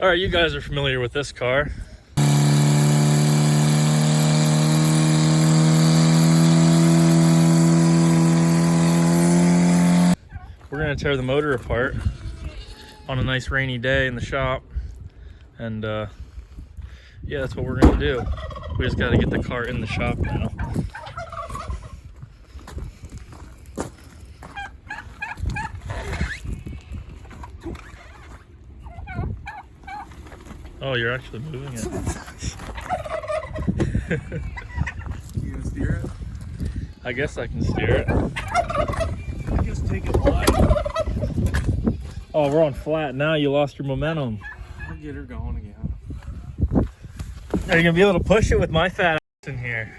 All right, you guys are familiar with this car. We're gonna tear the motor apart on a nice rainy day in the shop. And yeah, that's what we're gonna do. We just gotta get the car in the shop now. Oh, you're actually moving it. You gonna steer it? I guess I can steer it. Just take it wide. Oh, we're on flat now. You lost your momentum. I'll get her going again. Are you gonna be able to push it with my fat ass in here?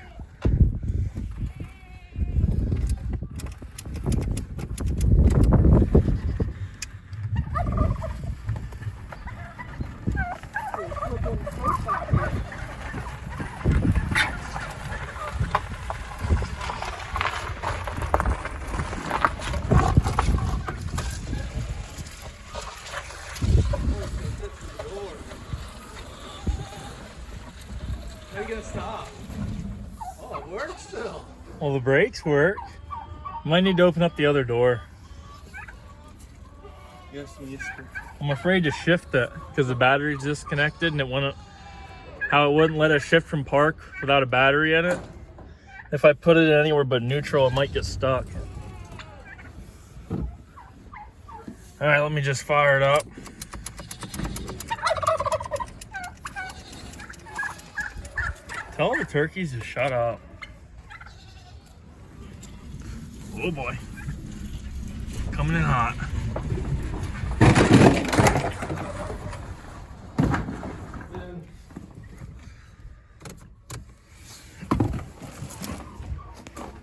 How are you gonna stop? Oh, it works still. Well, the brakes work. Might need to open up the other door. Yes, we need to. I'm afraid to shift it because the battery's disconnected and it wouldn't let us shift from park without a battery in it. If I put it anywhere but neutral, it might get stuck. All right, let me just fire it up. Tell the turkeys to shut up. Oh boy. Coming in hot.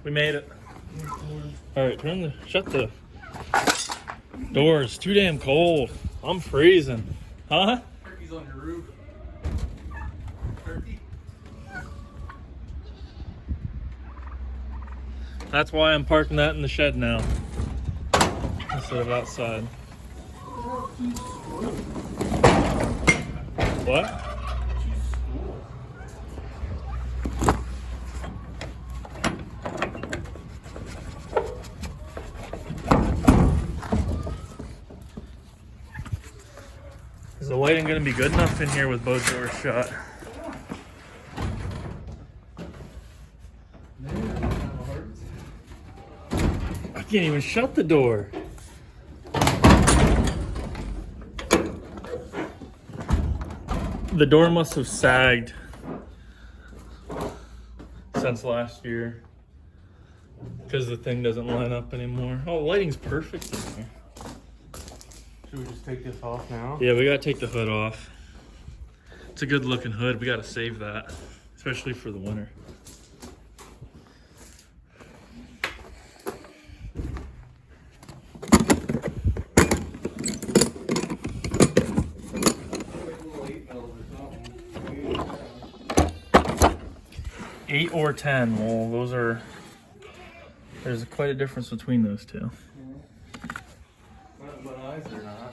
We made it. All right, shut the doors. Too damn cold. I'm freezing. Huh? Turkey's on your roof. Turkey. That's why I'm parking that in the shed now instead of outside. What? Is the lighting gonna be good enough in here with both doors shut? I can't even shut the door. The door must have sagged since last year because the thing doesn't line up anymore. Oh, the lighting's perfect in here. Should we just take this off now? Yeah, we gotta take the hood off. It's a good looking hood. We gotta save that, especially for the winter. Eight or 10. Well, there's quite a difference between those two. But eyes are not.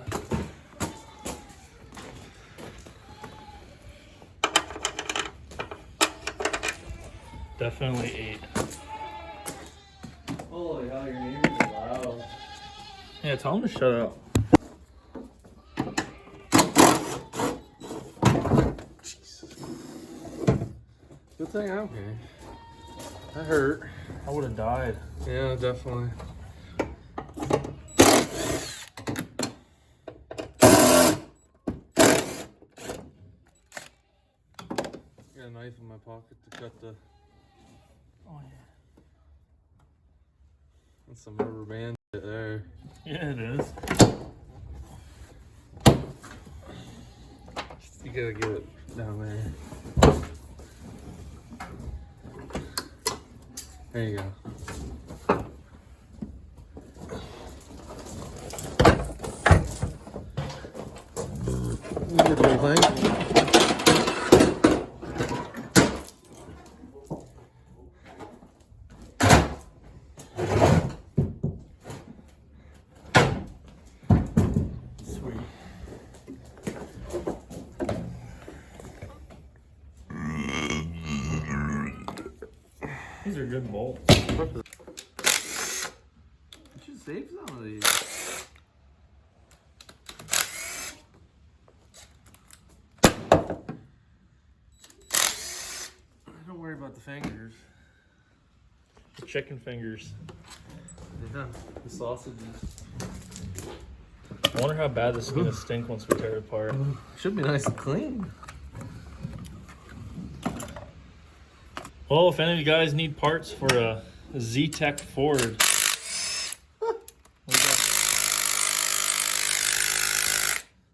Definitely 8. Holy hell, your neighbors are loud. Yeah, tell them to shut up. Jesus. Good thing I'm okay. That hurt. I would have died. Yeah, definitely. Got a knife in my pocket to cut the. Oh yeah. That's some rubber band there. Yeah, it is. You gotta get it down there. There you go. You get the whole thing. These are good bolts. You should save some of these. Don't worry about the fingers. The chicken fingers. Yeah, the sausages. I wonder how bad this is gonna stink once we tear it apart. Should be nice and clean. Well, if any of you guys need parts for a Z-Tech Ford,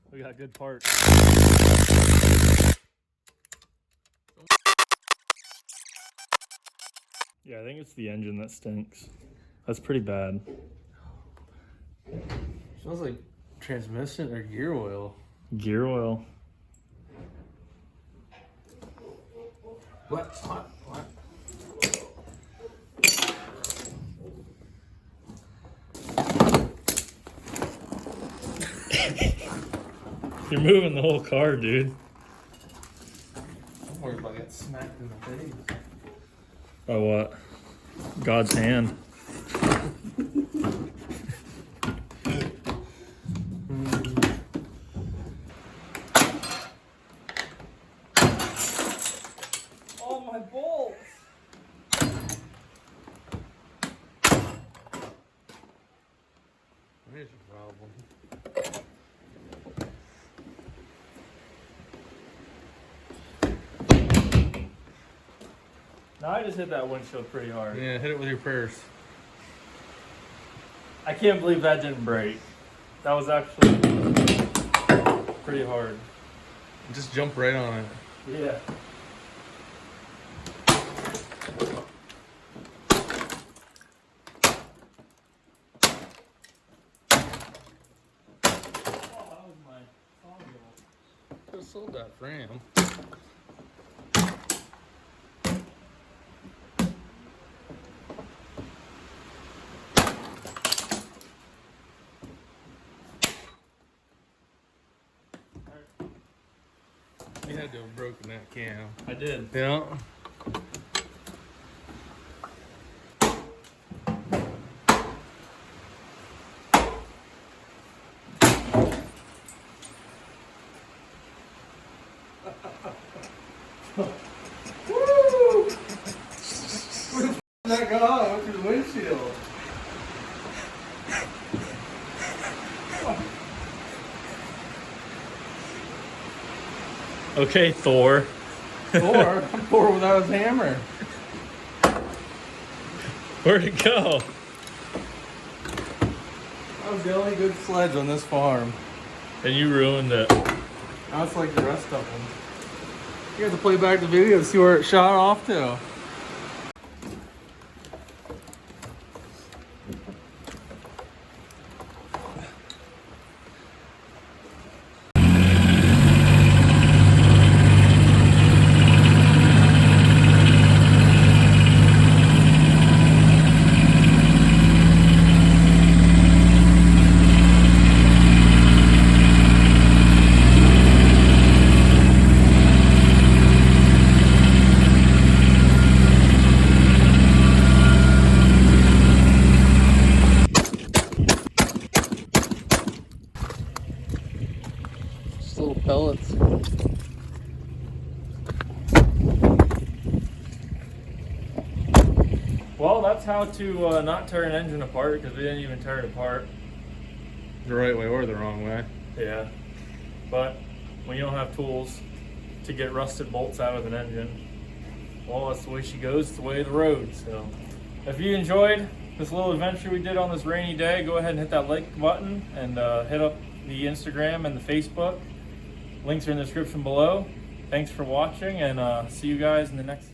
we got good parts. Yeah, I think it's the engine that stinks. That's pretty bad. Smells like transmission or gear oil. Gear oil. What? You're moving the whole car, dude. I'm worried about getting smacked in the face. By what? God's hand. Oh, my bolts! There's a problem. No, I just hit that windshield pretty hard. Yeah, hit it with your purse. I can't believe that didn't break. That was actually pretty hard. Just jump right on it. Yeah. Could have sold that frame. You had to have broken that cam. I did. Yeah. Woo! Where the f that got on? What's your windshield? Okay, Thor. Thor without his hammer. Where'd it go? That was the only good sledge on this farm. And you ruined it. Now it's like the rest of them. You have to play back the video and see where it shot off to. Little pellets. Well, that's how to not tear an engine apart, because we didn't even tear it apart. The right way or the wrong way. Yeah. But when you don't have tools to get rusted bolts out of an engine, well, that's the way she goes, it's the way of the road. So if you enjoyed this little adventure we did on this rainy day, go ahead and hit that like button and hit up the Instagram and the Facebook. Links are in the description below. Thanks for watching, and see you guys in the next